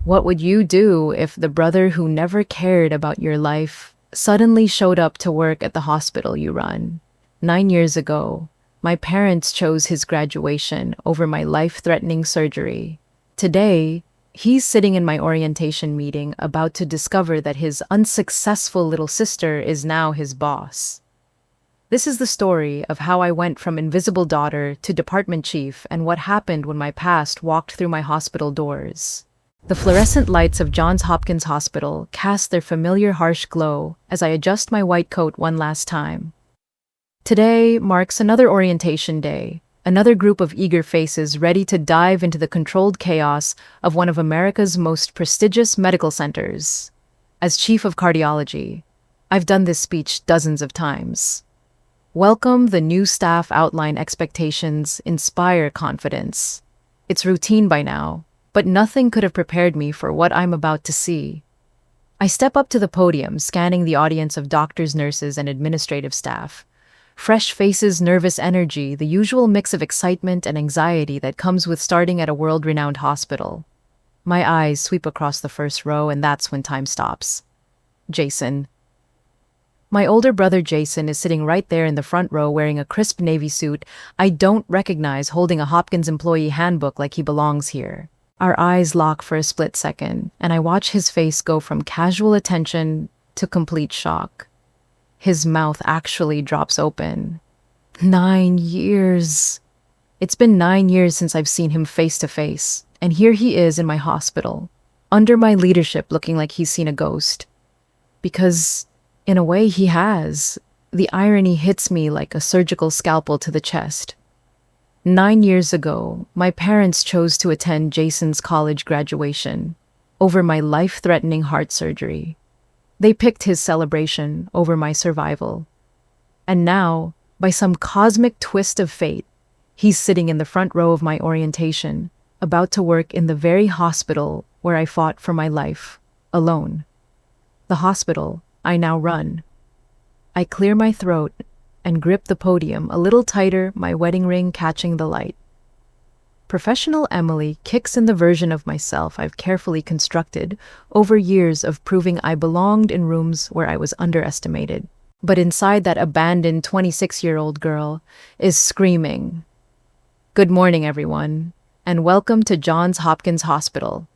What would you do if the brother who never cared about your life suddenly showed up to work at the hospital you run? 9 years ago, my parents chose his graduation over my life-threatening surgery. Today, he's sitting in my orientation meeting about to discover that his unsuccessful little sister is now his boss. This is the story of how I went from invisible daughter to department chief and what happened when my past walked through my hospital doors. The fluorescent lights of Johns Hopkins Hospital cast their familiar harsh glow as I adjust my white coat one last time. Today marks another orientation day, another group of eager faces ready to dive into the controlled chaos of one of America's most prestigious medical centers. As Chief of Cardiology, I've done this speech dozens of times. Welcome the new staff, outline expectations, inspire confidence. It's routine by now, but nothing could have prepared me for what I'm about to see. I step up to the podium, scanning the audience of doctors, nurses, and administrative staff. Fresh faces, nervous energy, the usual mix of excitement and anxiety that comes with starting at a world-renowned hospital. My eyes sweep across the first row, and that's when time stops. Jason. My older brother Jason is sitting right there in the front row wearing a crisp navy suit I don't recognize, holding a Hopkins employee handbook like he belongs here. Our eyes lock for a split second, and I watch his face go from casual attention to complete shock. His mouth actually drops open. 9 years. It's been 9 years since I've seen him face to face, and here he is in my hospital, under my leadership, looking like he's seen a ghost. Because in a way, he has. The irony hits me like a surgical scalpel to the chest. 9 years ago, my parents chose to attend Jason's college graduation over my life-threatening heart surgery. They picked his celebration over my survival. And now, by some cosmic twist of fate, he's sitting in the front row of my orientation, about to work in the very hospital where I fought for my life, alone. The hospital I now run. I clear my throat and grip the podium a little tighter, my wedding ring catching the light. Professional Emily kicks in the version of myself I've carefully constructed over years of proving I belonged in rooms where I was underestimated. But inside, that abandoned 26-year-old girl is screaming, "Good morning, everyone, and welcome to Johns Hopkins Hospital."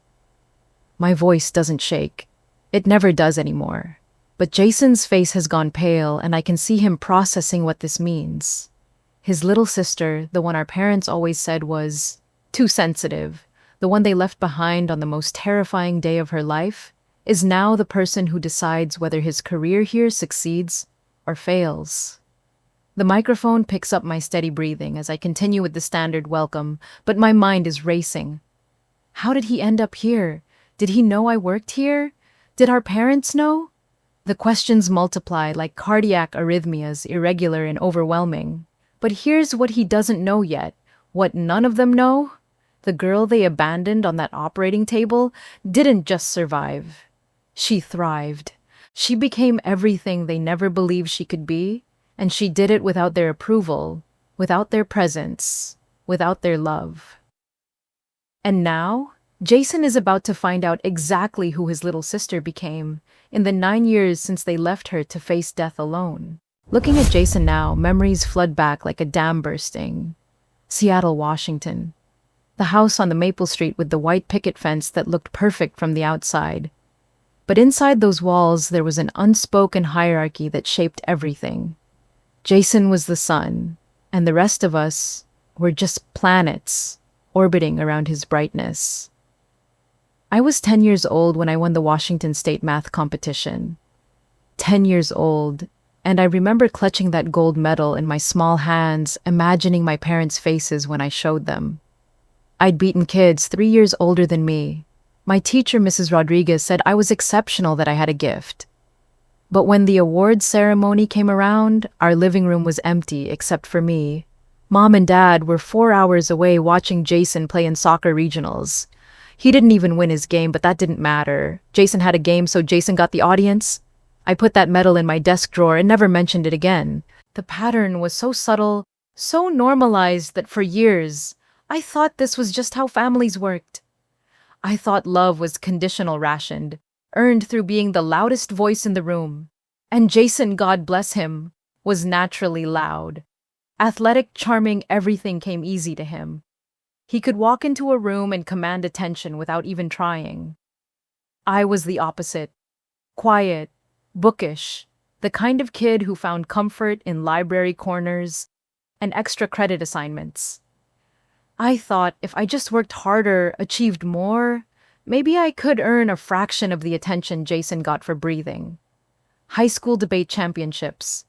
My voice doesn't shake. It never does anymore. But Jason's face has gone pale, and I can see him processing what this means. His little sister, the one our parents always said was too sensitive, the one they left behind on the most terrifying day of her life, is now the person who decides whether his career here succeeds or fails. The microphone picks up my steady breathing as I continue with the standard welcome, but my mind is racing. How did he end up here? Did he know I worked here? Did our parents know? The questions multiply like cardiac arrhythmias, irregular and overwhelming. But here's what he doesn't know yet, what none of them know. The girl they abandoned on that operating table didn't just survive. She thrived. She became everything they never believed she could be, and she did it without their approval, without their presence, without their love. And now, Jason is about to find out exactly who his little sister became in the 9 years since they left her to face death alone. Looking at Jason now, memories flood back like a dam bursting. Seattle, Washington. The house on the Maple Street with the white picket fence that looked perfect from the outside. But inside those walls, there was an unspoken hierarchy that shaped everything. Jason was the sun, and the rest of us were just planets orbiting around his brightness. I was 10 years old when I won the Washington State math competition. 10 years old, and I remember clutching that gold medal in my small hands, imagining my parents' faces when I showed them. I'd beaten kids 3 years older than me. My teacher, Mrs. Rodriguez, said I was exceptional, that I had a gift. But when the awards ceremony came around, our living room was empty except for me. Mom and Dad were 4 hours away watching Jason play in soccer regionals. He didn't even win his game, but that didn't matter. Jason had a game, so Jason got the audience. I put that medal in my desk drawer and never mentioned it again. The pattern was so subtle, so normalized that for years, I thought this was just how families worked. I thought love was conditional rationed, earned through being the loudest voice in the room. And Jason, God bless him, was naturally loud. Athletic, charming, everything came easy to him. He could walk into a room and command attention without even trying. I was the opposite. Quiet, bookish, the kind of kid who found comfort in library corners and extra credit assignments. I thought if I just worked harder, achieved more, maybe I could earn a fraction of the attention Jason got for breathing. High school debate championships.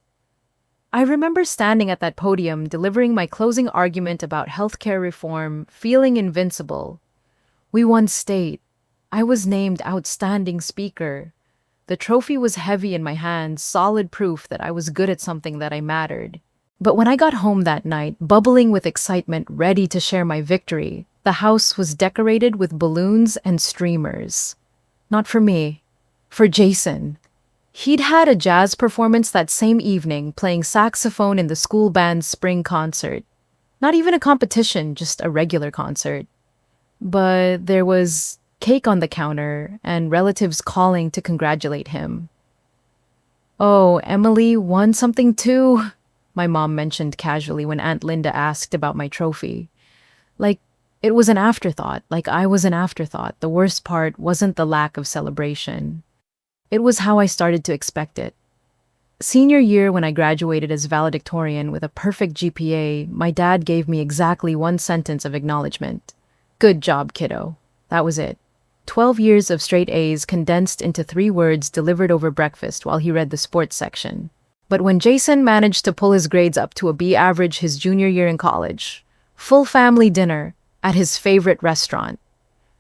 I remember standing at that podium delivering my closing argument about healthcare reform, feeling invincible. We won state. I was named outstanding speaker. The trophy was heavy in my hands, solid proof that I was good at something that I mattered. But when I got home that night, bubbling with excitement, ready to share my victory, the house was decorated with balloons and streamers. Not for me, for Jason. He'd had a jazz performance that same evening, playing saxophone in the school band's spring concert. Not even a competition, just a regular concert. But there was cake on the counter and relatives calling to congratulate him. "Oh, Emily won something too," my mom mentioned casually when Aunt Linda asked about my trophy. Like, it was an afterthought, like I was an afterthought. The worst part wasn't the lack of celebration. It was how I started to expect it. Senior year, when I graduated as valedictorian with a perfect GPA, my dad gave me exactly one sentence of acknowledgement. "Good job, kiddo." That was it. 12 years of straight A's condensed into 3 words delivered over breakfast while he read the sports section. But when Jason managed to pull his grades up to a B average his junior year in college, full family dinner at his favorite restaurant,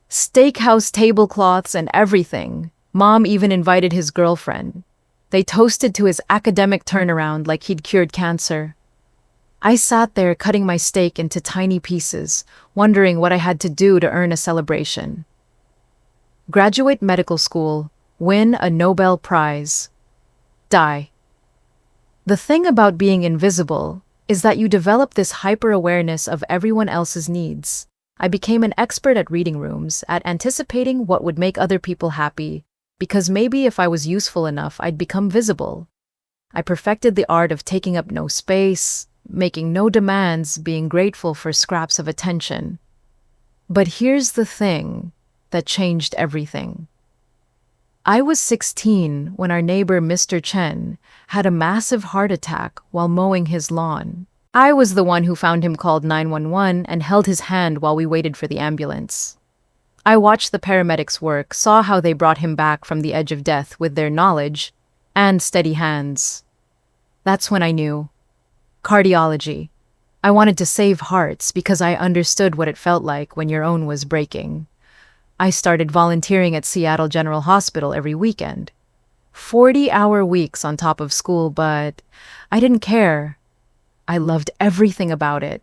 steakhouse tablecloths and everything, Mom even invited his girlfriend. They toasted to his academic turnaround like he'd cured cancer. I sat there cutting my steak into tiny pieces, wondering what I had to do to earn a celebration. Graduate medical school, win a Nobel Prize, die. The thing about being invisible is that you develop this hyper-awareness of everyone else's needs. I became an expert at reading rooms, at anticipating what would make other people happy, because maybe if I was useful enough, I'd become visible. I perfected the art of taking up no space, making no demands, being grateful for scraps of attention. But here's the thing that changed everything. I was 16 when our neighbor Mr. Chen had a massive heart attack while mowing his lawn. I was the one who found him, called 911, and held his hand while we waited for the ambulance. I watched the paramedics work, saw how they brought him back from the edge of death with their knowledge and steady hands. That's when I knew. Cardiology. I wanted to save hearts because I understood what it felt like when your own was breaking. I started volunteering at Seattle General Hospital every weekend. 40-hour weeks on top of school, but I didn't care. I loved everything about it.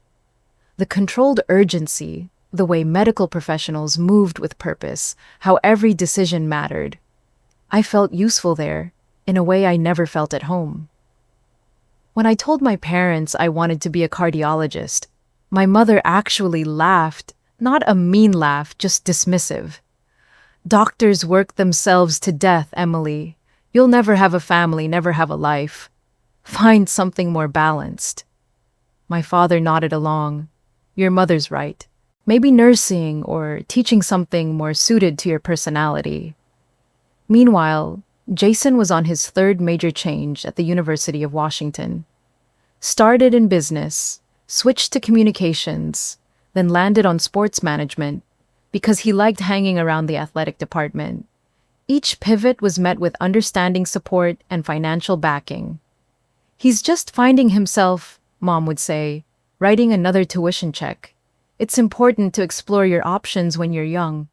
The controlled urgency, the way medical professionals moved with purpose, how every decision mattered. I felt useful there, in a way I never felt at home. When I told my parents I wanted to be a cardiologist, my mother actually laughed. Not a mean laugh, just dismissive. "Doctors work themselves to death, Emily. You'll never have a family, never have a life. Find something more balanced." My father nodded along. "Your mother's right. Maybe nursing or teaching something more suited to your personality." Meanwhile, Jason was on his 3rd major change at the University of Washington. Started in business, switched to communications, then landed on sports management because he liked hanging around the athletic department. Each pivot was met with understanding support and financial backing. "He's just finding himself," Mom would say, "writing another tuition check. It's important to explore your options when you're young."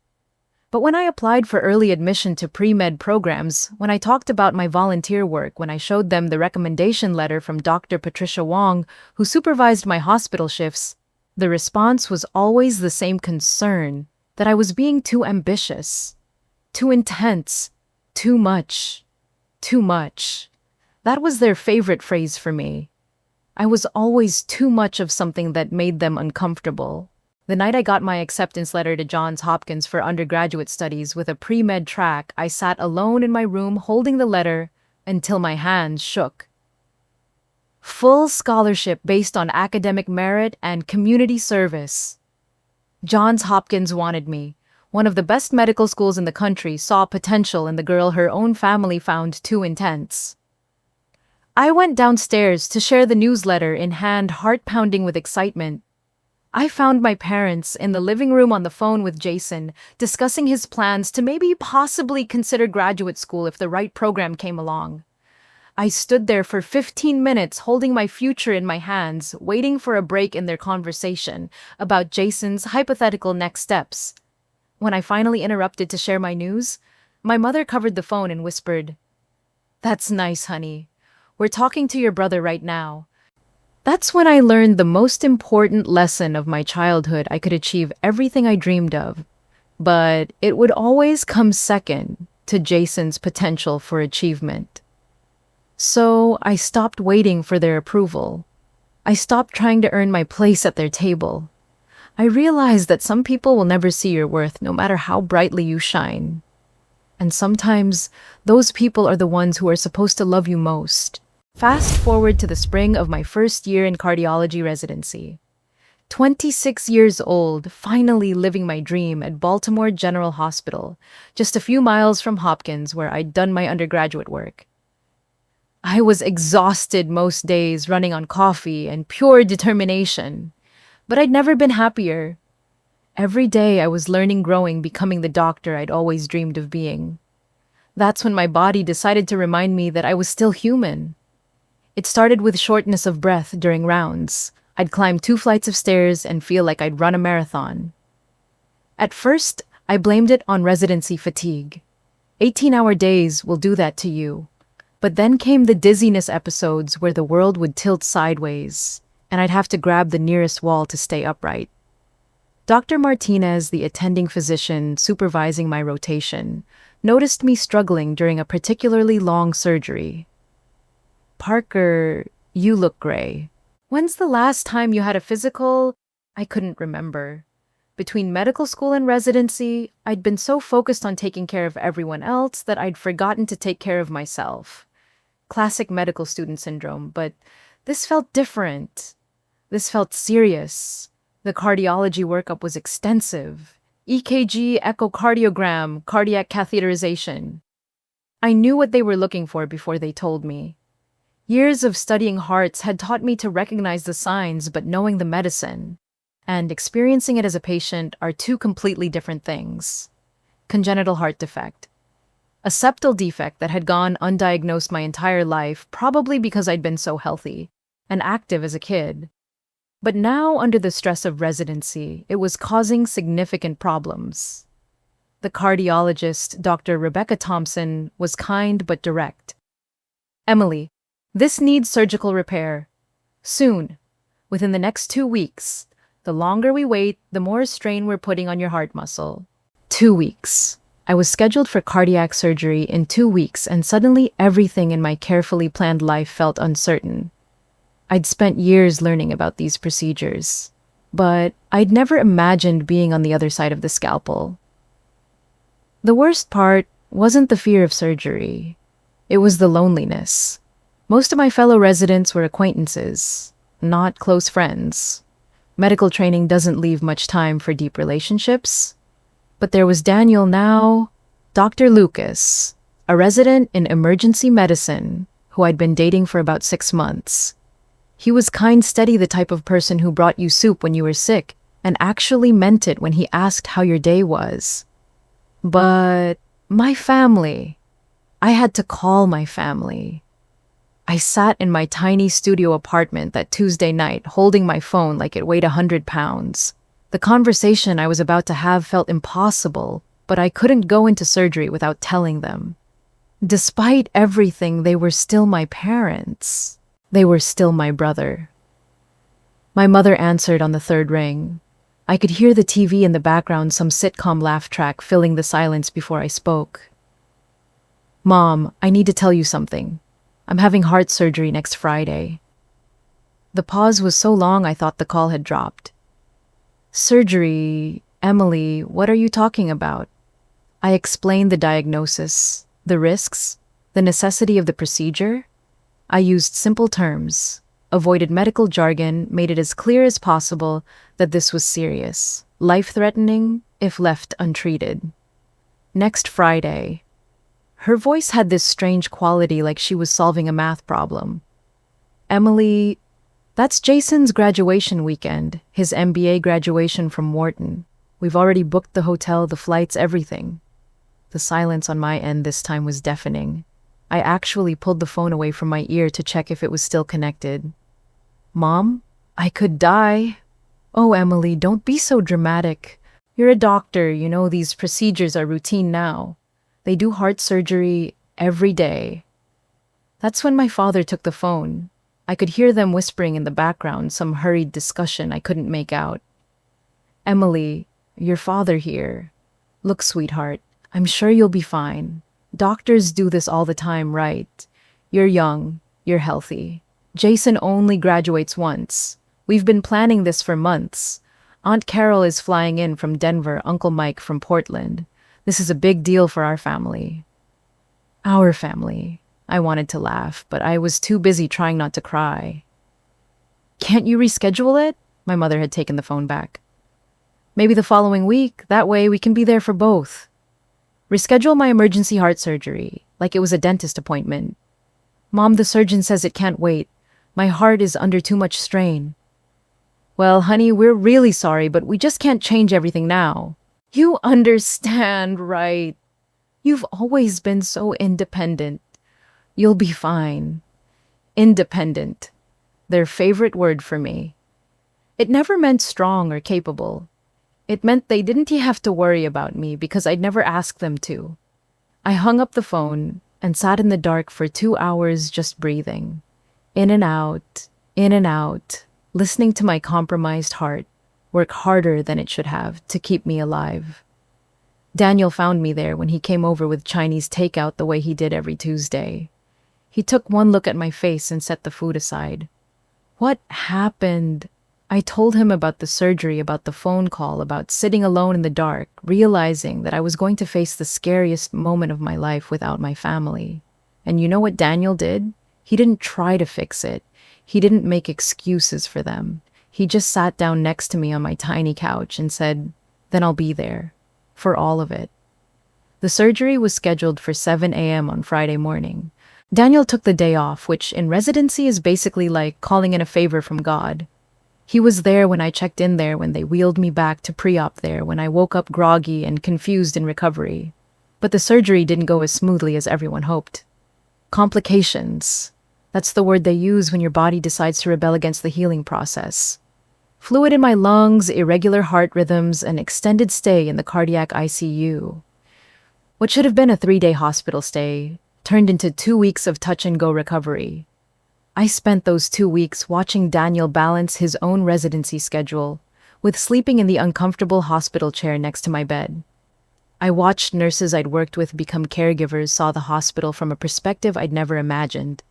But when I applied for early admission to pre-med programs, when I talked about my volunteer work, when I showed them the recommendation letter from Dr. Patricia Wong, who supervised my hospital shifts, the response was always the same concern, that I was being too ambitious, too intense, too much, too much. That was their favorite phrase for me. I was always too much of something that made them uncomfortable. The night I got my acceptance letter to Johns Hopkins for undergraduate studies with a pre-med track, I sat alone in my room holding the letter until my hands shook. Full scholarship based on academic merit and community service. Johns Hopkins wanted me. One of the best medical schools in the country saw potential in the girl her own family found too intense. I went downstairs to share the newsletter in hand, heart pounding with excitement. I found my parents in the living room on the phone with Jason, discussing his plans to maybe possibly consider graduate school if the right program came along. I stood there for 15 minutes holding my future in my hands, waiting for a break in their conversation about Jason's hypothetical next steps. When I finally interrupted to share my news, my mother covered the phone and whispered, "That's nice, honey. We're talking to your brother right now." That's when I learned the most important lesson of my childhood. I could achieve everything I dreamed of, but it would always come second to Jason's potential for achievement. So I stopped waiting for their approval. I stopped trying to earn my place at their table. I realized that some people will never see your worth no matter how brightly you shine. And sometimes those people are the ones who are supposed to love you most. Fast forward to the spring of my first year in cardiology residency. 26 years old, finally living my dream at Baltimore General Hospital, just a few miles from Hopkins where I'd done my undergraduate work. I was exhausted most days, running on coffee and pure determination. But I'd never been happier. Every day I was learning, growing, becoming the doctor I'd always dreamed of being. That's when my body decided to remind me that I was still human. It started with shortness of breath during rounds. I'd climb 2 flights of stairs and feel like I'd run a marathon. At first, I blamed it on residency fatigue. 18-hour days will do that to you. But then came the dizziness episodes where the world would tilt sideways, and I'd have to grab the nearest wall to stay upright. Dr. Martinez, the attending physician supervising my rotation, noticed me struggling during a particularly long surgery. "Parker, you look gray. When's the last time you had a physical?" I couldn't remember. Between medical school and residency, I'd been so focused on taking care of everyone else that I'd forgotten to take care of myself. Classic medical student syndrome, but this felt different. This felt serious. The cardiology workup was extensive. EKG, echocardiogram, cardiac catheterization. I knew what they were looking for before they told me. Years of studying hearts had taught me to recognize the signs, but knowing the medicine and experiencing it as a patient are two completely different things. Congenital heart defect. A septal defect that had gone undiagnosed my entire life, probably because I'd been so healthy and active as a kid. But now, under the stress of residency, it was causing significant problems. The cardiologist, Dr. Rebecca Thompson, was kind but direct. "Emily, this needs surgical repair. Soon. Within the next 2 weeks. The longer we wait, the more strain we're putting on your heart muscle." 2 weeks. I was scheduled for cardiac surgery in 2 weeks, and suddenly everything in my carefully planned life felt uncertain. I'd spent years learning about these procedures, but I'd never imagined being on the other side of the scalpel. The worst part wasn't the fear of surgery. It was the loneliness. Most of my fellow residents were acquaintances, not close friends. Medical training doesn't leave much time for deep relationships. But there was Daniel now, Dr. Lucas, a resident in emergency medicine who I'd been dating for about 6 months. He was kind, steady, the type of person who brought you soup when you were sick and actually meant it when he asked how your day was. But my family, I had to call my family. I sat in my tiny studio apartment that Tuesday night, holding my phone like it weighed 100 pounds. The conversation I was about to have felt impossible, but I couldn't go into surgery without telling them. Despite everything, they were still my parents. They were still my brother. My mother answered on the 3rd ring. I could hear the TV in the background, some sitcom laugh track filling the silence before I spoke. "Mom, I need to tell you something. I'm having heart surgery next Friday." The pause was so long I thought the call had dropped. Surgery, Emily, what are you talking about? I explained the diagnosis, the risks, the necessity of the procedure. I used simple terms, avoided medical jargon, made it as clear as possible that this was serious, life-threatening if left untreated. Next Friday, her voice had this strange quality like she was solving a math problem. Emily, that's Jason's graduation weekend, his MBA graduation from Wharton. We've already booked the hotel, the flights, everything. The silence on my end this time was deafening. I actually pulled the phone away from my ear to check if it was still connected. Mom, I could die. Oh, Emily, don't be so dramatic. You're a doctor, you know these procedures are routine now. They do heart surgery every day. That's when my father took the phone. I could hear them whispering in the background, some hurried discussion I couldn't make out. Emily, your father here. Look, sweetheart, I'm sure you'll be fine. Doctors do this all the time, right? You're young, you're healthy. Jason only graduates once. We've been planning this for months. Aunt Carol is flying in from Denver, Uncle Mike from Portland. This is a big deal for our family. Our family. I wanted to laugh, but I was too busy trying not to cry. Can't you reschedule it? My mother had taken the phone back. Maybe the following week, that way we can be there for both. Reschedule my emergency heart surgery, like it was a dentist appointment. Mom, the surgeon says it can't wait. My heart is under too much strain. Well, honey, we're really sorry, but we just can't change everything now. You understand, right? You've always been so independent. You'll be fine. Independent. Their favorite word for me. It never meant strong or capable. It meant they didn't have to worry about me because I'd never asked them to. I hung up the phone and sat in the dark for 2 hours just breathing. In and out, listening to my compromised heart work harder than it should have to keep me alive. Daniel found me there when he came over with Chinese takeout the way he did every Tuesday. He took one look at my face and set the food aside. What happened? I told him about the surgery, about the phone call, about sitting alone in the dark, realizing that I was going to face the scariest moment of my life without my family. And you know what Daniel did? He didn't try to fix it. He didn't make excuses for them. He just sat down next to me on my tiny couch and said, "Then I'll be there. For all of it." The surgery was scheduled for 7 a.m. on Friday morning. Daniel took the day off, which in residency is basically like calling in a favor from God. He was there when I checked in there, when they wheeled me back to pre-op there, when I woke up groggy and confused in recovery. But the surgery didn't go as smoothly as everyone hoped. Complications. That's the word they use when your body decides to rebel against the healing process. Fluid in my lungs, irregular heart rhythms, an extended stay in the cardiac ICU. What should have been a 3-day hospital stay turned into 2 weeks of touch-and-go recovery. I spent those 2 weeks watching Daniel balance his own residency schedule with sleeping in the uncomfortable hospital chair next to my bed. I watched nurses I'd worked with become caregivers, saw the hospital from a perspective I'd never imagined.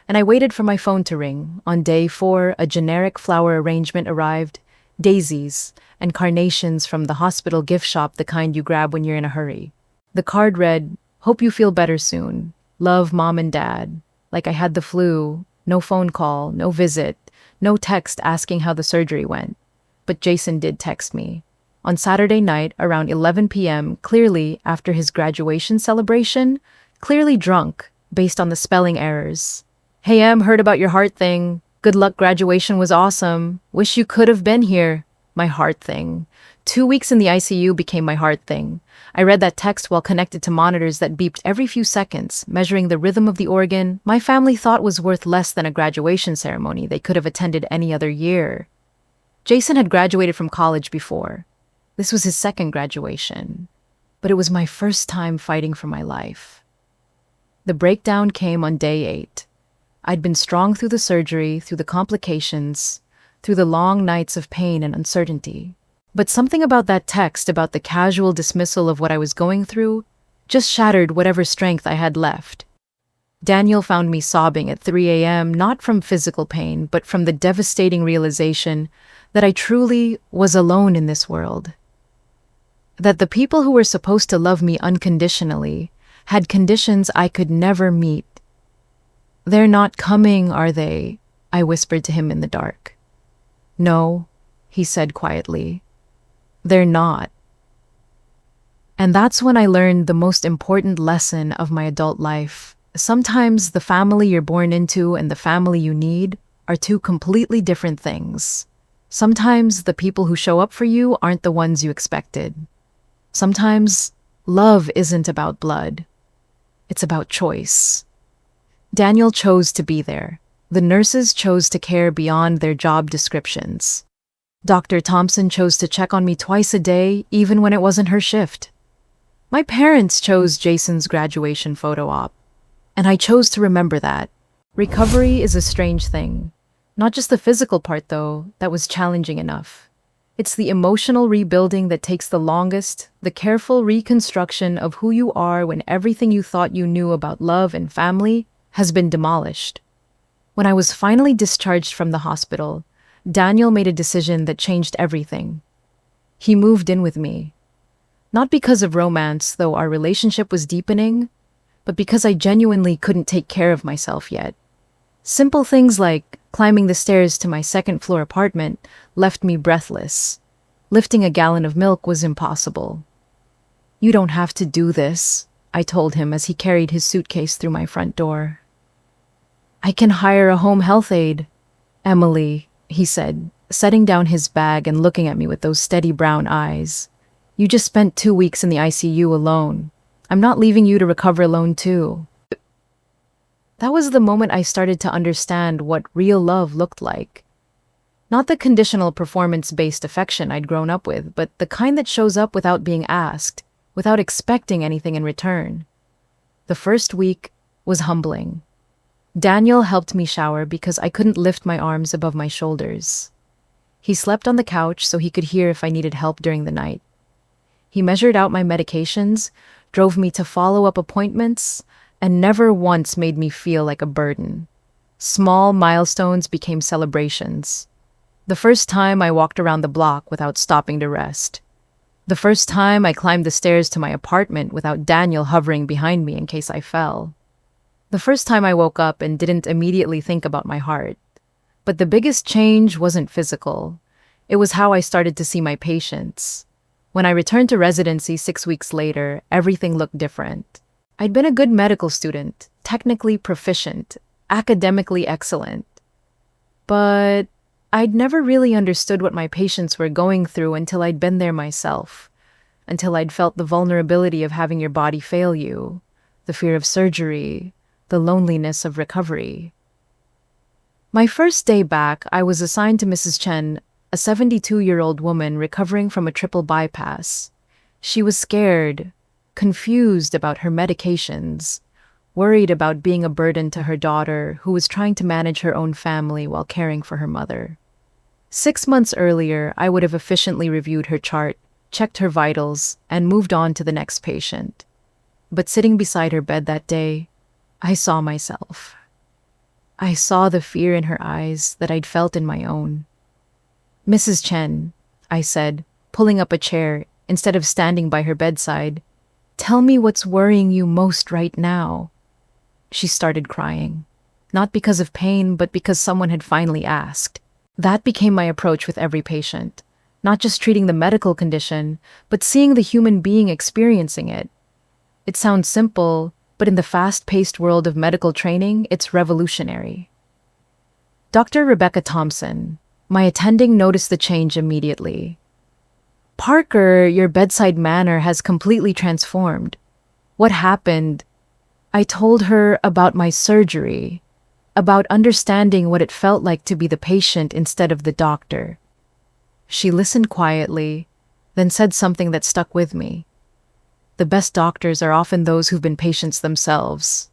And I waited for my phone to ring. On day 4, a generic flower arrangement arrived, daisies and carnations from the hospital gift shop, the kind you grab when you're in a hurry. The card read, "Hope you feel better soon. Love, Mom and Dad." Like I had the flu. No phone call, no visit, no text asking how the surgery went. But Jason did text me. On Saturday night, around 11 p.m., clearly after his graduation celebration, clearly drunk, based on the spelling errors. "Hey Em, heard about your heart thing. Good luck, graduation was awesome. Wish you could have been here." My heart thing. 2 weeks in the ICU became my heart thing. I read that text while connected to monitors that beeped every few seconds, measuring the rhythm of the organ my family thought was worth less than a graduation ceremony they could have attended any other year. Jason had graduated from college before. This was his second graduation. But it was my first time fighting for my life. The breakdown came on day 8. I'd been strong through the surgery, through the complications, through the long nights of pain and uncertainty. But something about that text, about the casual dismissal of what I was going through, just shattered whatever strength I had left. Daniel found me sobbing at 3 a.m., not from physical pain, but from the devastating realization that I truly was alone in this world. That the people who were supposed to love me unconditionally had conditions I could never meet. "They're not coming, are they?" I whispered to him in the dark. "No," he said quietly. "They're not." And that's when I learned the most important lesson of my adult life. Sometimes the family you're born into and the family you need are two completely different things. Sometimes the people who show up for you aren't the ones you expected. Sometimes love isn't about blood. It's about choice. Daniel chose to be there. The nurses chose to care beyond their job descriptions. Dr. Thompson chose to check on me twice a day, even when it wasn't her shift. My parents chose Jason's graduation photo op, and I chose to remember that. Recovery is a strange thing. Not just the physical part, though, that was challenging enough. It's the emotional rebuilding that takes the longest, the careful reconstruction of who you are when everything you thought you knew about love and family has been demolished. When I was finally discharged from the hospital, Daniel made a decision that changed everything. He moved in with me. Not because of romance, though our relationship was deepening, but because I genuinely couldn't take care of myself yet. Simple things like climbing the stairs to my second-floor apartment left me breathless. Lifting a gallon of milk was impossible. "You don't have to do this," I told him as he carried his suitcase through my front door. "I can hire a home health aide." "Emily," he said, setting down his bag and looking at me with those steady brown eyes. "You just spent 2 weeks in the ICU alone. I'm not leaving you to recover alone, too." That was the moment I started to understand what real love looked like. Not the conditional performance-based affection I'd grown up with, but the kind that shows up without being asked, without expecting anything in return. The first week was humbling. Daniel helped me shower because I couldn't lift my arms above my shoulders. He slept on the couch so he could hear if I needed help during the night. He measured out my medications, drove me to follow-up appointments, and never once made me feel like a burden. Small milestones became celebrations. The first time I walked around the block without stopping to rest. The first time I climbed the stairs to my apartment without Daniel hovering behind me in case I fell. The first time I woke up and didn't immediately think about my heart. But the biggest change wasn't physical. It was how I started to see my patients. When I returned to residency 6 weeks later, everything looked different. I'd been a good medical student, technically proficient, academically excellent. But I'd never really understood what my patients were going through until I'd been there myself, until I'd felt the vulnerability of having your body fail you, the fear of surgery, the loneliness of recovery. My first day back, I was assigned to Mrs. Chen, a 72-year-old woman recovering from a triple bypass. She was scared, confused about her medications, worried about being a burden to her daughter, who was trying to manage her own family while caring for her mother. 6 months earlier, I would have efficiently reviewed her chart, checked her vitals, and moved on to the next patient. But sitting beside her bed that day, I saw myself. I saw the fear in her eyes that I'd felt in my own. "Mrs. Chen," I said, pulling up a chair instead of standing by her bedside, "tell me what's worrying you most right now." She started crying, not because of pain, but because someone had finally asked. That became my approach with every patient, not just treating the medical condition, but seeing the human being experiencing it. It sounds simple, but in the fast-paced world of medical training, it's revolutionary. Dr. Rebecca Thompson, my attending, noticed the change immediately. "Parker, your bedside manner has completely transformed. What happened?" I told her about my surgery, about understanding what it felt like to be the patient instead of the doctor. She listened quietly, then said something that stuck with me. "The best doctors are often those who've been patients themselves.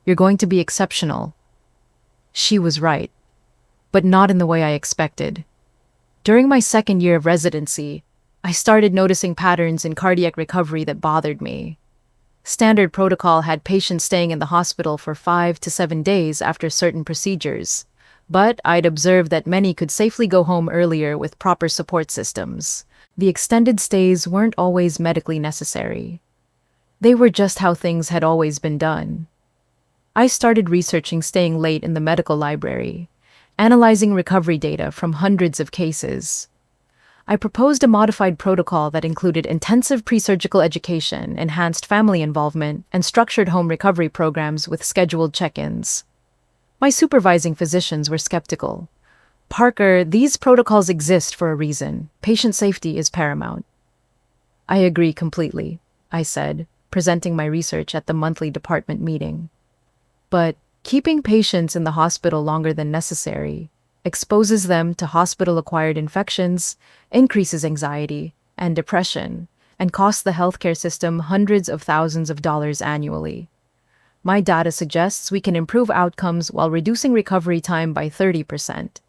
You're going to be exceptional." She was right, but not in the way I expected. During my second year of residency, I started noticing patterns in cardiac recovery that bothered me. Standard protocol had patients staying in the hospital for 5 to 7 days after certain procedures, but I'd observed that many could safely go home earlier with proper support systems. The extended stays weren't always medically necessary. They were just how things had always been done. I started researching staying late in the medical library, analyzing recovery data from hundreds of cases. I proposed a modified protocol that included intensive pre-surgical education, enhanced family involvement, and structured home recovery programs with scheduled check-ins. My supervising physicians were skeptical. "Parker, these protocols exist for a reason. Patient safety is paramount." "I agree completely," I said, presenting my research at the monthly department meeting. "But keeping patients in the hospital longer than necessary exposes them to hospital-acquired infections, increases anxiety and depression, and costs the healthcare system hundreds of thousands of dollars annually. My data suggests we can improve outcomes while reducing recovery time by 30%.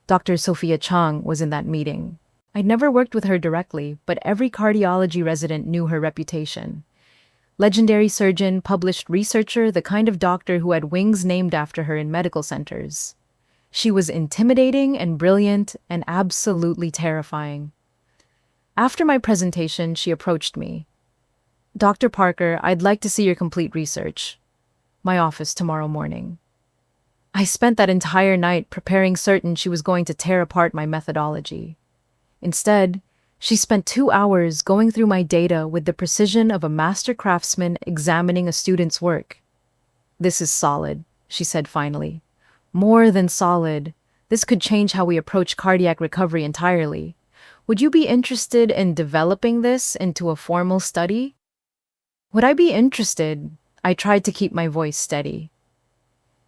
Dr. Sophia Chang was in that meeting. I'd never worked with her directly, but every cardiology resident knew her reputation. Legendary surgeon, published researcher, the kind of doctor who had wings named after her in medical centers. She was intimidating and brilliant and absolutely terrifying. After my presentation, she approached me. "Dr. Parker, I'd like to see your complete research. My office tomorrow morning." I spent that entire night preparing, certain she was going to tear apart my methodology. Instead, she spent 2 hours going through my data with the precision of a master craftsman examining a student's work. "This is solid," she said finally. "More than solid. This could change how we approach cardiac recovery entirely. Would you be interested in developing this into a formal study?" Would I be interested? I tried to keep my voice steady.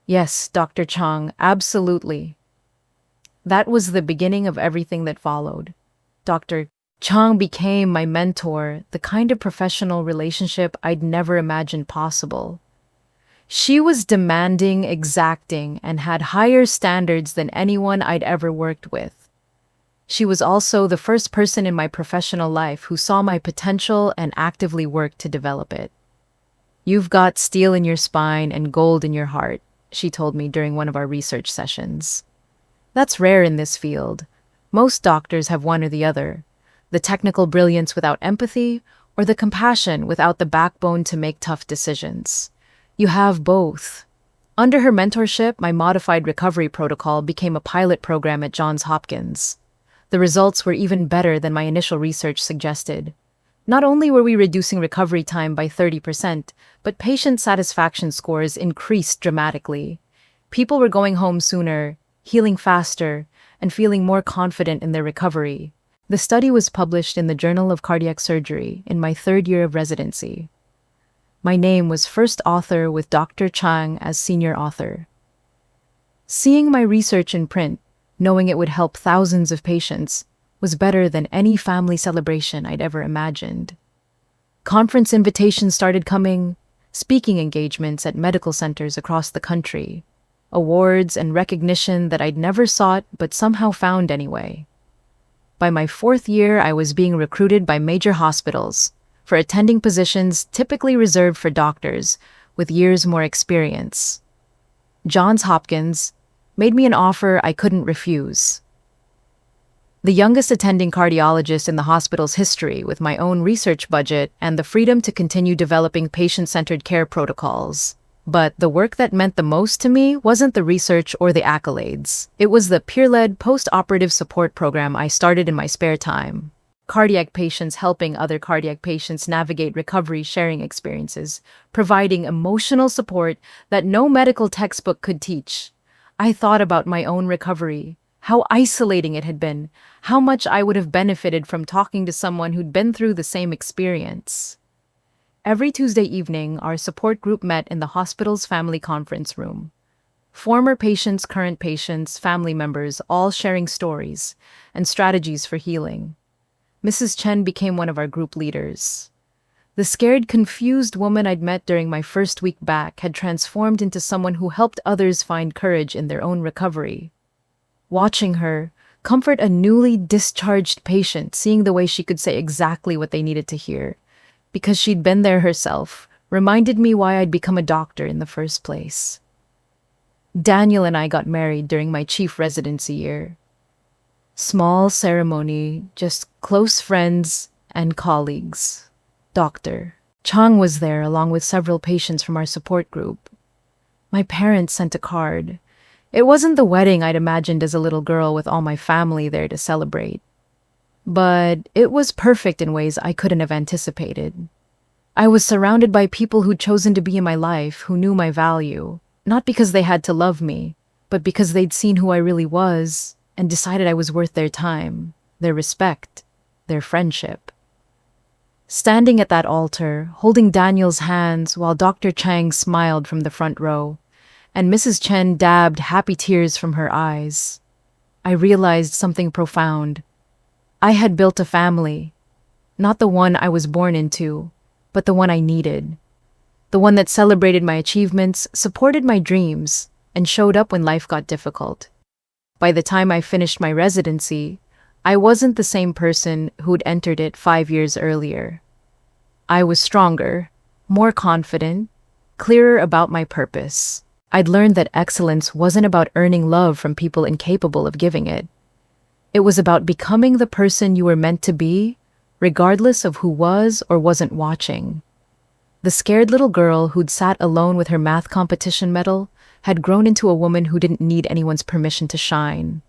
"Yes, Dr. Chang, absolutely." That was the beginning of everything that followed. Dr. Chang became my mentor, the kind of professional relationship I'd never imagined possible. She was demanding, exacting, and had higher standards than anyone I'd ever worked with. She was also the first person in my professional life who saw my potential and actively worked to develop it. "You've got steel in your spine and gold in your heart," she told me during one of our research sessions. That's rare in this field. Most doctors have one or the other, the technical brilliance without empathy, or the compassion without the backbone to make tough decisions. You have both. Under her mentorship, my modified recovery protocol became a pilot program at Johns Hopkins. The results were even better than my initial research suggested. Not only were we reducing recovery time by 30%, but patient satisfaction scores increased dramatically. People were going home sooner, healing faster, and feeling more confident in their recovery. The study was published in the Journal of Cardiac Surgery in my 3rd year of residency. My name was first author with Dr. Chang as senior author. Seeing my research in print, knowing it would help thousands of patients, was better than any family celebration I'd ever imagined. Conference invitations started coming, speaking engagements at medical centers across the country, awards and recognition that I'd never sought but somehow found anyway. By my 4th year, I was being recruited by major hospitals for attending positions typically reserved for doctors with years more experience. Johns Hopkins made me an offer I couldn't refuse. The youngest attending cardiologist in the hospital's history, with my own research budget and the freedom to continue developing patient-centered care protocols. But the work that meant the most to me wasn't the research or the accolades. It was the peer-led post-operative support program I started in my spare time. Cardiac patients helping other cardiac patients navigate recovery, sharing experiences, providing emotional support that no medical textbook could teach. I thought about my own recovery, how isolating it had been, how much I would have benefited from talking to someone who'd been through the same experience. Every Tuesday evening, our support group met in the hospital's family conference room. Former patients, current patients, family members, all sharing stories and strategies for healing. Mrs. Chen became one of our group leaders. The scared, confused woman I'd met during my first week back had transformed into someone who helped others find courage in their own recovery. Watching her comfort a newly discharged patient, seeing the way she could say exactly what they needed to hear, because she'd been there herself, reminded me why I'd become a doctor in the first place. Daniel and I got married during my chief residency year. Small ceremony, just close friends and colleagues. Dr. Chang was there along with several patients from our support group. My parents sent a card. It wasn't the wedding I'd imagined as a little girl with all my family there to celebrate. But it was perfect in ways I couldn't have anticipated. I was surrounded by people who'd chosen to be in my life, who knew my value, not because they had to love me, but because they'd seen who I really was and decided I was worth their time, their respect, their friendship. Standing at that altar, holding Daniel's hands while Dr. Chang smiled from the front row, and Mrs. Chen dabbed happy tears from her eyes, I realized something profound. I had built a family, not the one I was born into, but the one I needed. The one that celebrated my achievements, supported my dreams, and showed up when life got difficult. By the time I finished my residency, I wasn't the same person who'd entered it 5 years earlier. I was stronger, more confident, clearer about my purpose. I'd learned that excellence wasn't about earning love from people incapable of giving it. It was about becoming the person you were meant to be, regardless of who was or wasn't watching. The scared little girl who'd sat alone with her math competition medal had grown into a woman who didn't need anyone's permission to shine.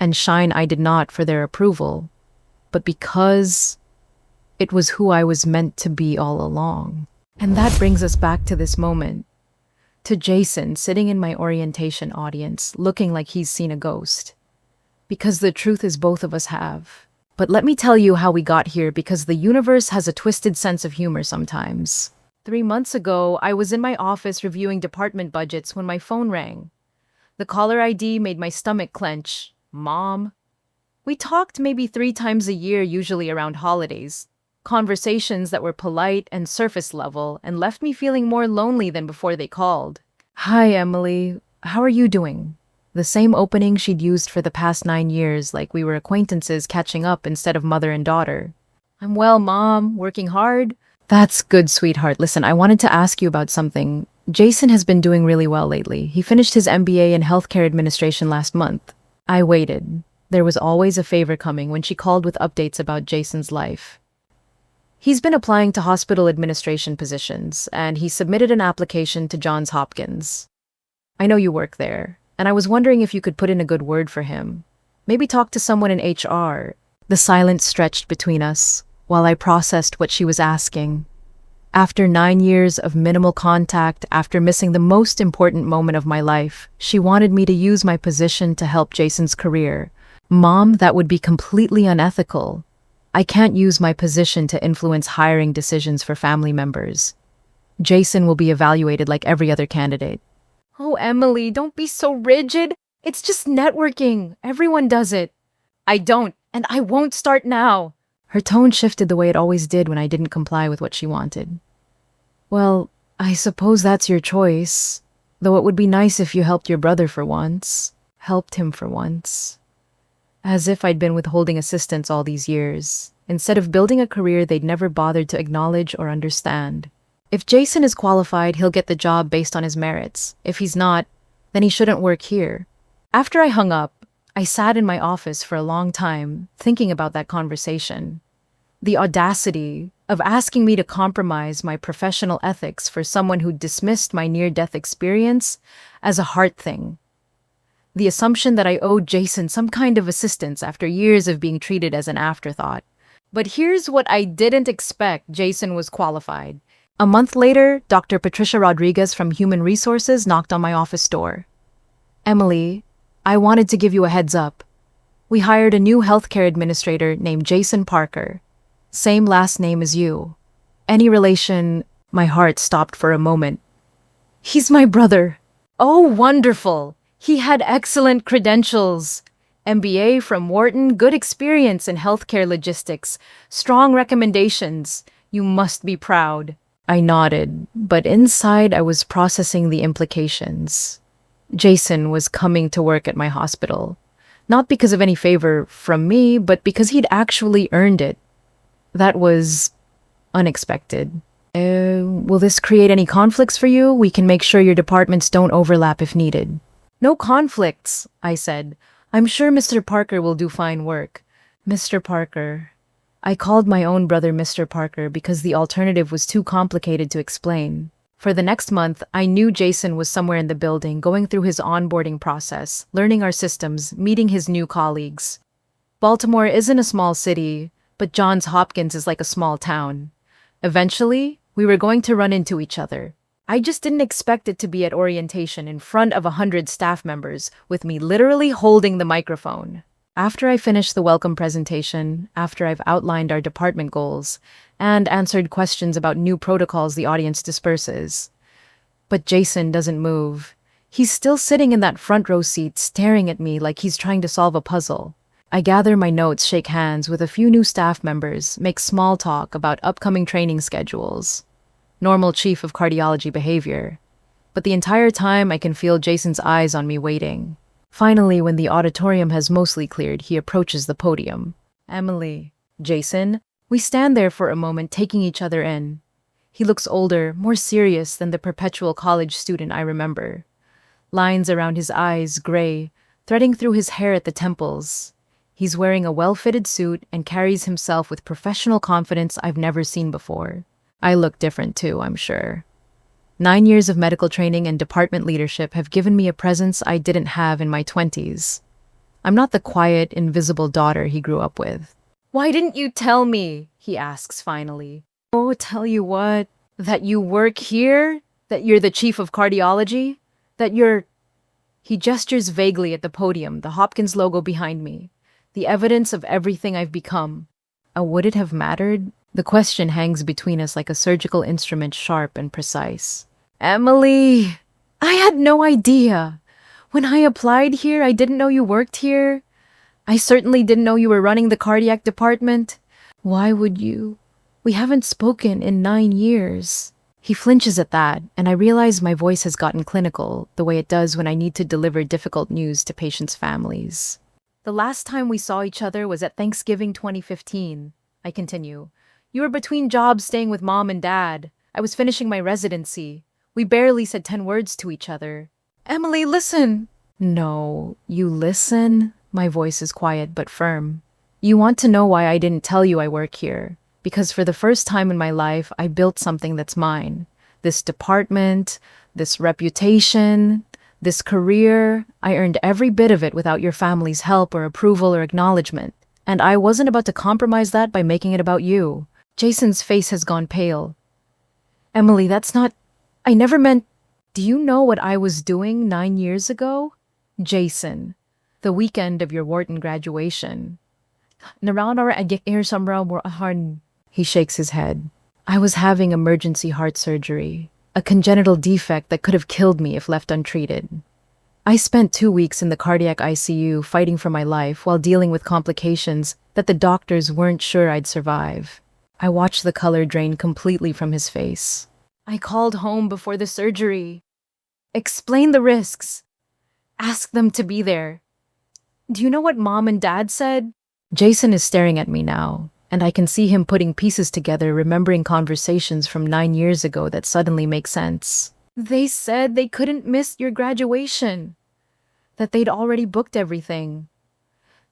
And shine I did not for their approval, but because it was who I was meant to be all along. And that brings us back to this moment, to Jason sitting in my orientation audience, looking like he's seen a ghost. Because the truth is both of us have. But let me tell you how we got here, because the universe has a twisted sense of humor sometimes. 3 months ago, I was in my office reviewing department budgets when my phone rang. The caller ID made my stomach clench. Mom. We talked maybe 3 times a year, usually around holidays. Conversations that were polite and surface level and left me feeling more lonely than before they called. Hi, Emily. How are you doing? The same opening she'd used for the past 9 years, like we were acquaintances catching up instead of mother and daughter. I'm well, Mom. Working hard. That's good, sweetheart. Listen, I wanted to ask you about something. Jason has been doing really well lately. He finished his MBA in healthcare administration last month. I waited. There was always a favor coming when she called with updates about Jason's life. He's been applying to hospital administration positions, and he submitted an application to Johns Hopkins. I know you work there, and I was wondering if you could put in a good word for him. Maybe talk to someone in HR. The silence stretched between us while I processed what she was asking. After 9 years of minimal contact, after missing the most important moment of my life, she wanted me to use my position to help Jason's career. Mom, that would be completely unethical. I can't use my position to influence hiring decisions for family members. Jason will be evaluated like every other candidate. Oh, Emily, don't be so rigid. It's just networking. Everyone does it. I don't, and I won't start now. Her tone shifted the way it always did when I didn't comply with what she wanted. Well, I suppose that's your choice, though it would be nice if you helped your brother for once. Helped him for once. As if I'd been withholding assistance all these years, instead of building a career they'd never bothered to acknowledge or understand. If Jason is qualified, he'll get the job based on his merits. If he's not, then he shouldn't work here. After I hung up, I sat in my office for a long time, thinking about that conversation. The audacity of asking me to compromise my professional ethics for someone who dismissed my near-death experience as a heart thing. The assumption that I owed Jason some kind of assistance after years of being treated as an afterthought. But here's what I didn't expect: Jason was qualified. A month later, Dr. Patricia Rodriguez from Human Resources knocked on my office door. Emily, I wanted to give you a heads up. We hired a new healthcare administrator named Jason Parker. Same last name as you. Any relation? My heart stopped for a moment. He's my brother. Oh, wonderful. He had excellent credentials. MBA from Wharton, good experience in healthcare logistics, strong recommendations. You must be proud. I nodded, but inside I was processing the implications. Jason was coming to work at my hospital, not because of any favor from me, but because he'd actually earned it. That was Unexpected. Will this create any conflicts for you? We can make sure your departments don't overlap if needed. No conflicts, I said. I'm sure Mr. Parker will do fine work. Mr. Parker. I called my own brother Mr. Parker because the alternative was too complicated to explain. For the next month, I knew Jason was somewhere in the building, going through his onboarding process, learning our systems, meeting his new colleagues. Baltimore isn't a small city, but Johns Hopkins is like a small town. Eventually, we were going to run into each other. I just didn't expect it to be at orientation in front of 100 staff members, with me literally holding the microphone. After I finish the welcome presentation, after I've outlined our department goals, and answered questions about new protocols the audience disperses. But Jason doesn't move. He's still sitting in that front row seat, staring at me like he's trying to solve a puzzle. I gather my notes, shake hands with a few new staff members, make small talk about upcoming training schedules. Normal Chief of Cardiology behavior. But the entire time I can feel Jason's eyes on me waiting. Finally, when the auditorium has mostly cleared, he approaches the podium. Emily, Jason, we stand there for a moment, taking each other in. He looks older, more serious than the perpetual college student I remember. Lines around his eyes, gray, threading through his hair at the temples. He's wearing a well-fitted suit and carries himself with professional confidence I've never seen before. I look different too, I'm sure. 9 years of medical training and department leadership have given me a presence I didn't have in my 20s. I'm not the quiet, invisible daughter he grew up with. Why didn't you tell me? He asks finally. Oh, tell you what? That you work here? That you're the chief of cardiology? That you're... He gestures vaguely at the podium, the Hopkins logo behind me. The evidence of everything I've become. Would it have mattered? The question hangs between us like a surgical instrument, sharp and precise. Emily! I had no idea. When I applied here, I didn't know you worked here. I certainly didn't know you were running the cardiac department. Why would you? We haven't spoken in 9 years. He flinches at that, and I realize my voice has gotten clinical, the way it does when I need to deliver difficult news to patients' families. The last time we saw each other was at Thanksgiving 2015. I continue. You were between jobs staying with mom and dad. I was finishing my residency. We barely said 10 words to each other. Emily, listen. No, you listen? My voice is quiet but firm. You want to know why I didn't tell you I work here. Because for the first time in my life, I built something that's mine. This department, this reputation, this career. I earned every bit of it without your family's help or approval or acknowledgement. And I wasn't about to compromise that by making it about you. Jason's face has gone pale. Emily, that's not... I never meant... Do you know what I was doing 9 years ago? Jason, the weekend of your Wharton graduation. He shakes his head. I was having emergency heart surgery, a congenital defect that could have killed me if left untreated. I spent 2 weeks in the cardiac ICU fighting for my life while dealing with complications that the doctors weren't sure I'd survive. I watched the color drain completely from his face. I called home before the surgery. Explained the risks. Asked them to be there. Do you know what Mom and Dad said? Jason is staring at me now, and I can see him putting pieces together, remembering conversations from 9 years ago that suddenly make sense. They said they couldn't miss your graduation. That they'd already booked everything.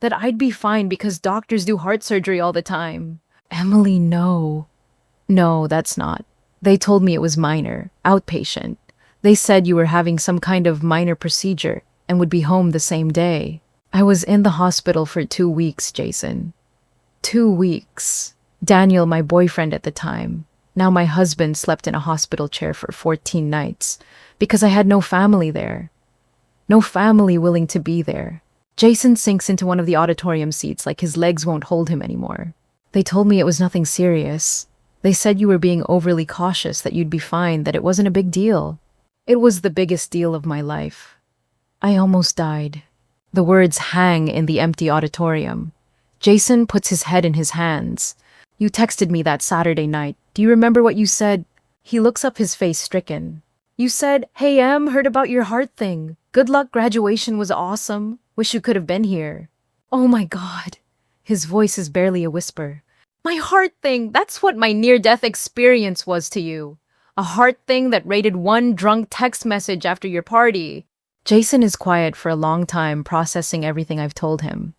That I'd be fine because doctors do heart surgery all the time. Emily, no. No, that's not. They told me it was minor, outpatient. They said you were having some kind of minor procedure and would be home the same day. I was in the hospital for 2 weeks, Jason. 2 weeks. Daniel, my boyfriend at the time, now my husband, slept in a hospital chair for 14 nights because I had no family there. No family willing to be there. Jason sinks into one of the auditorium seats like his legs won't hold him anymore. They told me it was nothing serious. They said you were being overly cautious, that you'd be fine, that it wasn't a big deal. It was the biggest deal of my life. I almost died. The words hang in the empty auditorium. Jason puts his head in his hands. You texted me that Saturday night. Do you remember what you said? He looks up, his face stricken. You said, "Hey Em, heard about your heart thing. Good luck, graduation was awesome. Wish you could have been here." Oh my God. His voice is barely a whisper. My heart thing, that's what my near-death experience was to you. A heart thing that rated one drunk text message after your party. Jason is quiet for a long time, processing everything I've told him.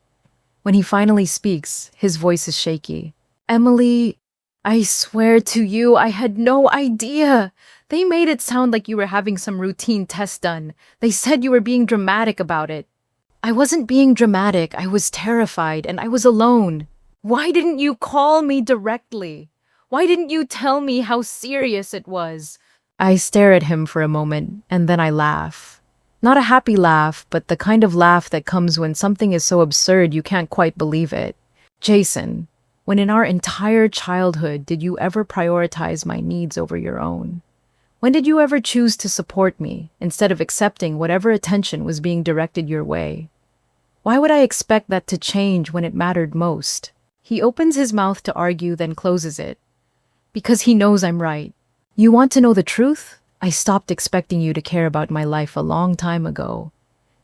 When he finally speaks, his voice is shaky. Emily, I swear to you, I had no idea. They made it sound like you were having some routine test done. They said you were being dramatic about it. I wasn't being dramatic. I was terrified and I was alone. Why didn't you call me directly? Why didn't you tell me how serious it was? I stare at him for a moment and then I laugh. Not a happy laugh, but the kind of laugh that comes when something is so absurd you can't quite believe it. Jason, when in our entire childhood did you ever prioritize my needs over your own? When did you ever choose to support me instead of accepting whatever attention was being directed your way? Why would I expect that to change when it mattered most? He opens his mouth to argue, then closes it. Because he knows I'm right. You want to know the truth? I stopped expecting you to care about my life a long time ago.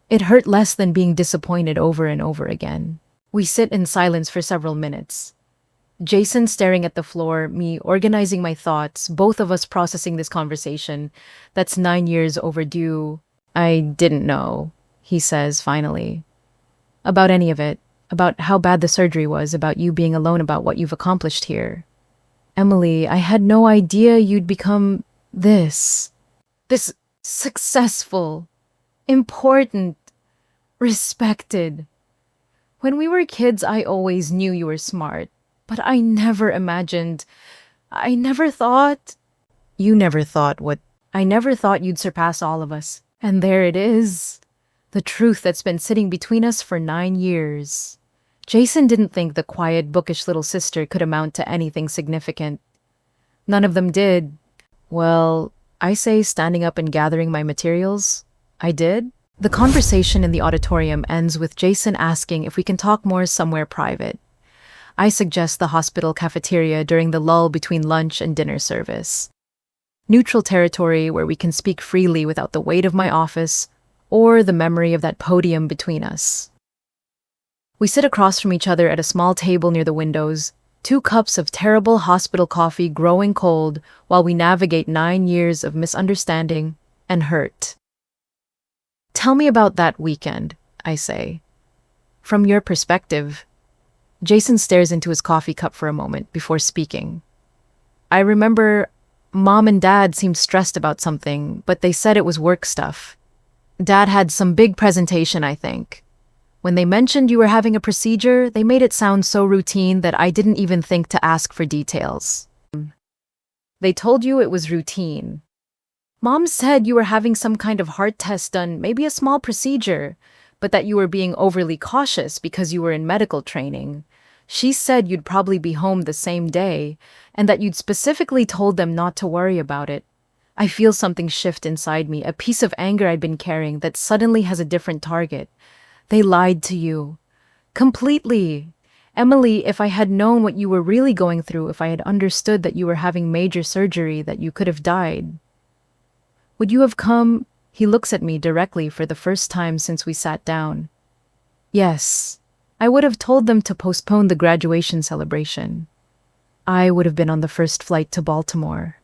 It hurt less than being disappointed over and over again. We sit in silence for several minutes. Jason staring at the floor, me organizing my thoughts, both of us processing this conversation. That's 9 years overdue. I didn't know, he says finally. About any of it. About how bad the surgery was, about you being alone, about what you've accomplished here. Emily, I had no idea you'd become this successful, important, respected. When we were kids, I always knew you were smart, but I never imagined, I never thought, you never thought what, I never thought you'd surpass all of us. And there it is, the truth that's been sitting between us for 9 years. Jason didn't think the quiet, bookish little sister could amount to anything significant. None of them did. Well, I say standing up and gathering my materials. I did. The conversation in the auditorium ends with Jason asking if we can talk more somewhere private. I suggest the hospital cafeteria during the lull between lunch and dinner service. Neutral territory where we can speak freely without the weight of my office or the memory of that podium between us. We sit across from each other at a small table near the windows, 2 cups of terrible hospital coffee growing cold while we navigate 9 years of misunderstanding and hurt. Tell me about that weekend, I say. From your perspective. Jason stares into his coffee cup for a moment before speaking. I remember Mom and Dad seemed stressed about something, but they said it was work stuff. Dad had some big presentation, I think. When they mentioned you were having a procedure, they made it sound so routine that I didn't even think to ask for details. They told you it was routine. Mom said you were having some kind of heart test done, maybe a small procedure, but that you were being overly cautious because you were in medical training. She said you'd probably be home the same day, and that you'd specifically told them not to worry about it. I feel something shift inside me, a piece of anger I'd been carrying that suddenly has a different target. They lied to you. Completely. Emily, if I had known what you were really going through, if I had understood that you were having major surgery, that you could have died. Would you have come? He looks at me directly for the first time since we sat down. Yes. I would have told them to postpone the graduation celebration. I would have been on the first flight to Baltimore.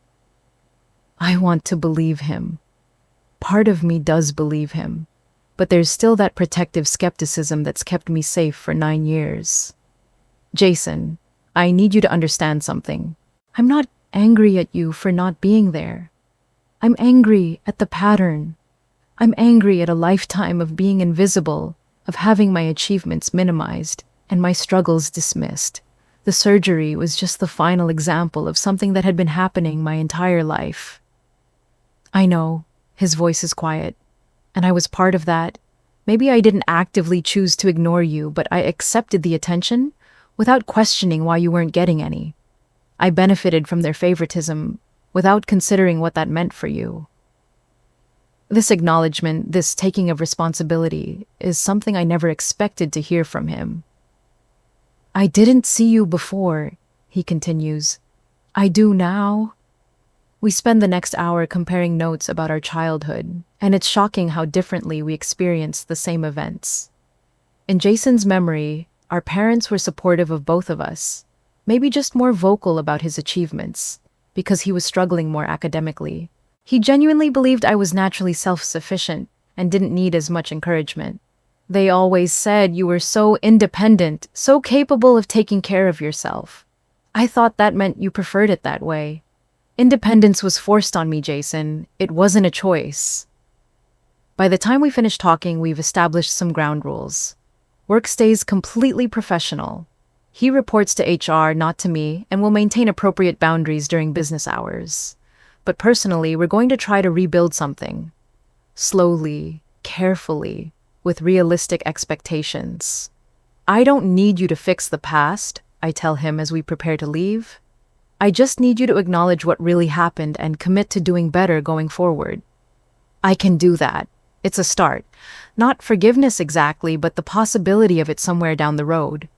I want to believe him. Part of me does believe him. But there's still that protective skepticism that's kept me safe for 9 years. Jason, I need you to understand something. I'm not angry at you for not being there. I'm angry at the pattern. I'm angry at a lifetime of being invisible, of having my achievements minimized and my struggles dismissed. The surgery was just the final example of something that had been happening my entire life. I know, his voice is quiet. And I was part of that. Maybe I didn't actively choose to ignore you, but I accepted the attention without questioning why you weren't getting any. I benefited from their favoritism without considering what that meant for you. This acknowledgement, this taking of responsibility, is something I never expected to hear from him. I didn't see you before, he continues. I do now. We spend the next hour comparing notes about our childhood, and it's shocking how differently we experience the same events. In Jason's memory, our parents were supportive of both of us. maybe just more vocal about his achievements, because he was struggling more academically. He genuinely believed I was naturally self-sufficient and didn't need as much encouragement. They always said you were so independent, so capable of taking care of yourself. I thought that meant you preferred it that way. Independence was forced on me, Jason. It wasn't a choice. By the time we finish talking, we've established some ground rules. Work stays completely professional. He reports to HR, not to me, and will maintain appropriate boundaries during business hours. But personally, we're going to try to rebuild something. Slowly, carefully, with realistic expectations. I don't need you to fix the past, I tell him as we prepare to leave. I just need you to acknowledge what really happened and commit to doing better going forward. I can do that. It's a start. Not forgiveness exactly, but the possibility of it somewhere down the road.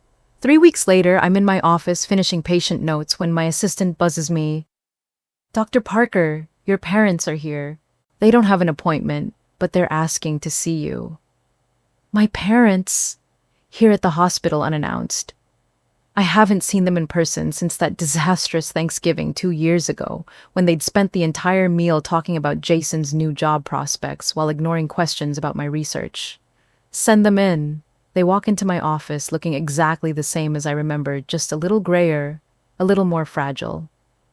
3 weeks later, I'm in my office finishing patient notes when my assistant buzzes me. Dr. Parker, your parents are here. They don't have an appointment, but they're asking to see you. My parents? Here at the hospital unannounced. I haven't seen them in person since that disastrous Thanksgiving 2 years ago, when they'd spent the entire meal talking about Jason's new job prospects while ignoring questions about my research. Send them in. They walk into my office looking exactly the same as I remembered, just a little grayer, a little more fragile.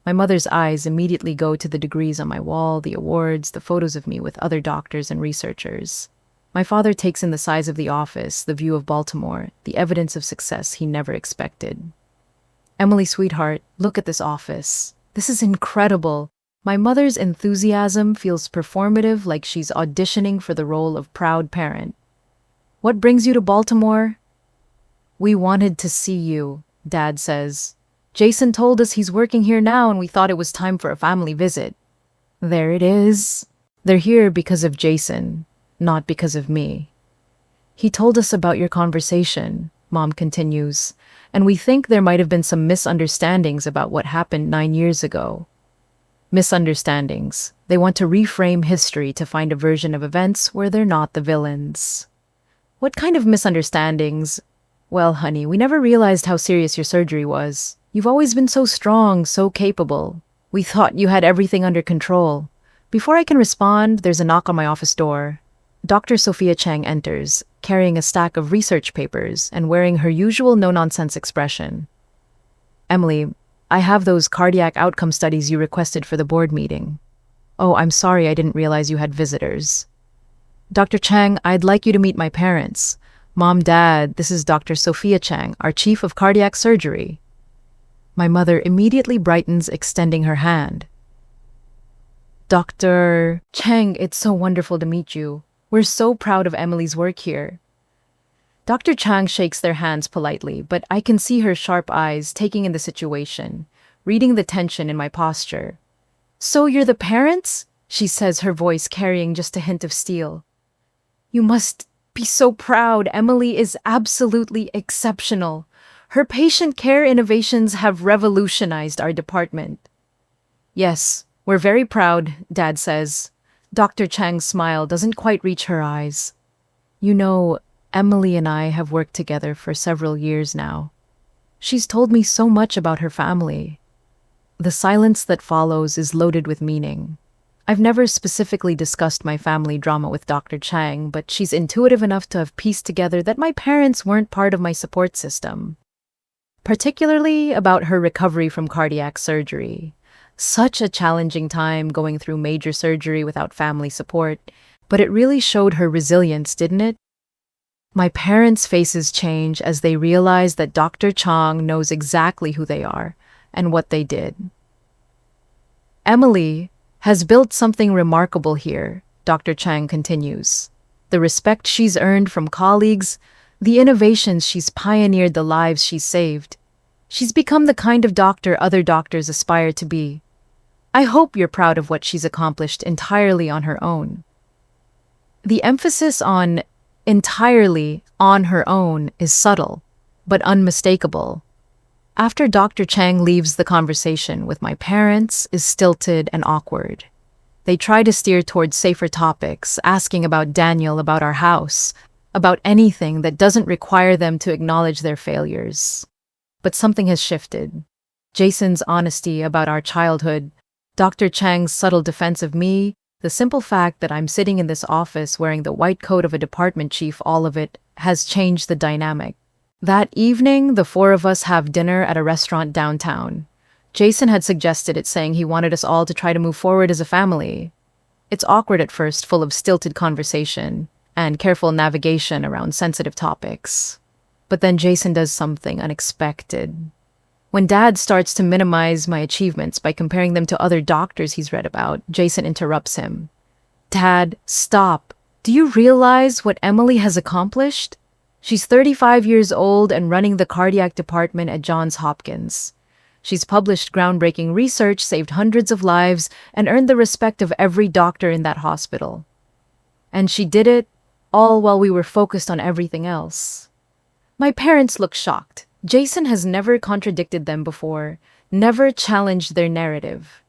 My mother's eyes immediately go to the degrees on my wall, the awards, the photos of me with other doctors and researchers. My father takes in the size of the office, the view of Baltimore, the evidence of success he never expected. Emily, sweetheart, look at this office. This is incredible. My mother's enthusiasm feels performative, like she's auditioning for the role of proud parent. What brings you to Baltimore? We wanted to see you, Dad says. Jason told us he's working here now and we thought it was time for a family visit. There it is. They're here because of Jason, not because of me. He told us about your conversation, Mom continues, and we think there might have been some misunderstandings about what happened 9 years ago. Misunderstandings. They want to reframe history to find a version of events where they're not the villains. What kind of misunderstandings? Well, honey, we never realized how serious your surgery was. You've always been so strong, so capable. We thought you had everything under control. Before I can respond, there's a knock on my office door. Dr. Sophia Chang enters, carrying a stack of research papers and wearing her usual no-nonsense expression. Emily, I have those cardiac outcome studies you requested for the board meeting. Oh, I'm sorry I didn't realize you had visitors. Dr. Chang, I'd like you to meet my parents. Mom, Dad, this is Dr. Sophia Chang, our Chief of Cardiac Surgery. My mother immediately brightens, extending her hand. Dr. Chang, it's so wonderful to meet you. We're so proud of Emily's work here. Dr. Chang shakes their hands politely, but I can see her sharp eyes taking in the situation, reading the tension in my posture. So you're the parents? She says, her voice carrying just a hint of steel. You must be so proud. Emily is absolutely exceptional. Her patient care innovations have revolutionized our department. Yes, we're very proud, Dad says. Dr. Chang's smile doesn't quite reach her eyes. You know, Emily and I have worked together for several years now. She's told me so much about her family. The silence that follows is loaded with meaning. I've never specifically discussed my family drama with Dr. Chang, but she's intuitive enough to have pieced together that my parents weren't part of my support system. Particularly about her recovery from cardiac surgery. Such a challenging time going through major surgery without family support, but it really showed her resilience, didn't it? My parents' faces change as they realize that Dr. Chang knows exactly who they are and what they did. Emily has built something remarkable here, Dr. Chang continues. The respect she's earned from colleagues, the innovations she's pioneered, the lives she's saved. She's become the kind of doctor other doctors aspire to be. I hope you're proud of what she's accomplished entirely on her own. The emphasis on entirely on her own is subtle, but unmistakable. After Dr. Chang leaves, the conversation with my parents is stilted and awkward. They try to steer towards safer topics, asking about Daniel, about our house, about anything that doesn't require them to acknowledge their failures. But something has shifted. Jason's honesty about our childhood, Dr. Chang's subtle defense of me, the simple fact that I'm sitting in this office wearing the white coat of a department chief, all of it has changed the dynamic. That evening, the four of us have dinner at a restaurant downtown. Jason had suggested it, saying he wanted us all to try to move forward as a family. It's awkward at first, full of stilted conversation and careful navigation around sensitive topics. But then Jason does something unexpected. When Dad starts to minimize my achievements by comparing them to other doctors he's read about, Jason interrupts him. Dad, stop. Do you realize what Emily has accomplished? She's 35 years old and running the cardiac department at Johns Hopkins. She's published groundbreaking research, saved hundreds of lives, and earned the respect of every doctor in that hospital. And she did it all while we were focused on everything else. My parents look shocked. Jason has never contradicted them before, never challenged their narrative.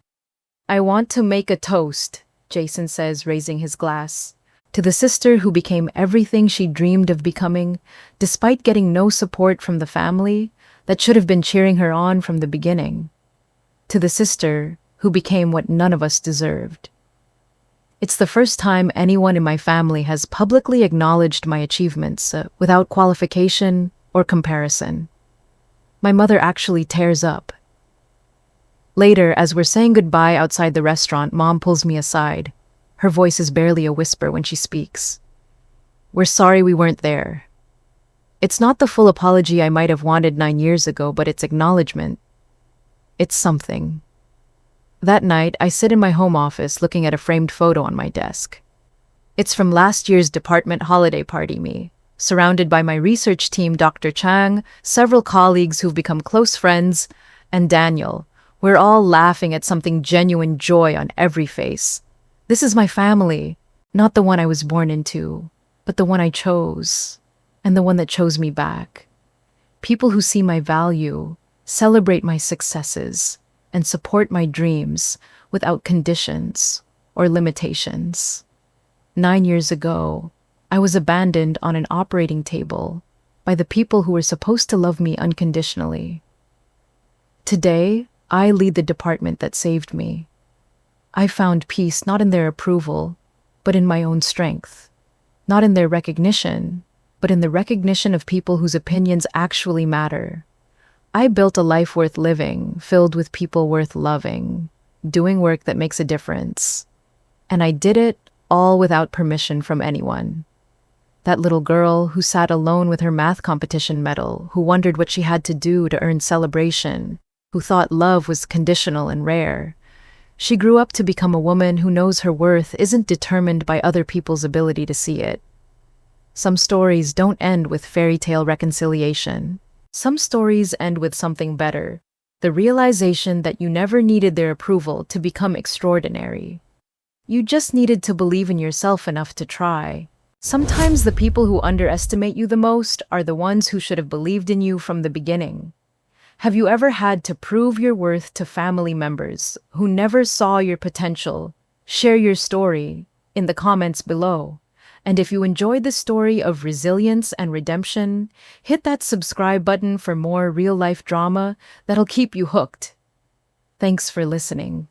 I want to make a toast, Jason says, raising his glass, to the sister who became everything she dreamed of becoming, despite getting no support from the family that should have been cheering her on from the beginning. To the sister who became what none of us deserved. It's the first time anyone in my family has publicly acknowledged my achievements without qualification or comparison. My mother actually tears up. Later, as we're saying goodbye outside the restaurant, Mom pulls me aside. Her voice is barely a whisper when she speaks. We're sorry we weren't there. It's not the full apology I might have wanted 9 years ago, but it's acknowledgement. It's something. That night, I sit in my home office looking at a framed photo on my desk. It's from last year's department holiday party, me, surrounded by my research team, Dr. Chang, several colleagues who've become close friends, and Daniel. We're all laughing at something, genuine joy on every face. This is my family, not the one I was born into, but the one I chose, and the one that chose me back. People who see my value, celebrate my successes, and support my dreams without conditions or limitations. 9 years ago, I was abandoned on an operating table by the people who were supposed to love me unconditionally. Today, I lead the department that saved me. I found peace not in their approval, but in my own strength. Not in their recognition, but in the recognition of people whose opinions actually matter. I built a life worth living, filled with people worth loving, doing work that makes a difference. And I did it all without permission from anyone. That little girl who sat alone with her math competition medal, who wondered what she had to do to earn celebration, who thought love was conditional and rare. She grew up to become a woman who knows her worth isn't determined by other people's ability to see it. Some stories don't end with fairy tale reconciliation. Some stories end with something better, the realization that you never needed their approval to become extraordinary. You just needed to believe in yourself enough to try. Sometimes the people who underestimate you the most are the ones who should have believed in you from the beginning. Have you ever had to prove your worth to family members who never saw your potential? Share your story in the comments below. And if you enjoyed the story of resilience and redemption, hit that subscribe button for more real-life drama that'll keep you hooked. Thanks for listening.